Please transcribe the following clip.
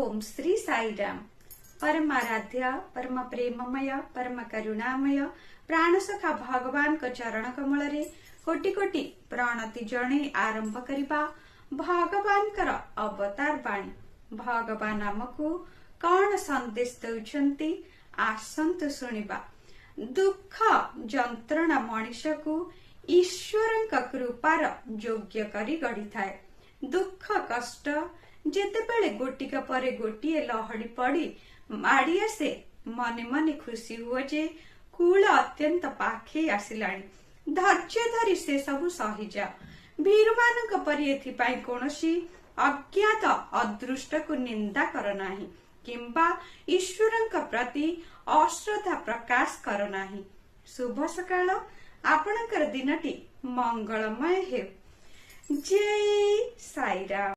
ओम श्री साईराम। परमाराध्य परम प्रेममय परम करुणामय प्राणसखा भगवान को चरण कमल रे कोटि कोटि प्रणति जणे आरंभ करिबा भगवान कर अवतार बाणी। भगवान आमको कौन संदेश दउछंती आसंतु सुनिबा। दुख जंत्रणा मनीष को ईश्वर कृपार योग्य करी गढ़ी थाए। दुख कष्ट जेतेबेले गोटिका परे गोटिए लहड़ी पड़ी माड़ी आसे मने मने खुशी हुए जे कूल अत्यंत पाखे आसिलाणी। धैर्य धरी से सबु सहीजा। भीरु मानक परि एथिपाई कोनोसी अज्ञात अदृष्ट को निंदा कर नाही किंबा ईश्वरंक प्रति अश्रद्धा प्रकाश कर नाही। शुभ सकाळ आपणकर दिनटी मंगलमय हेउ। जय साईराम।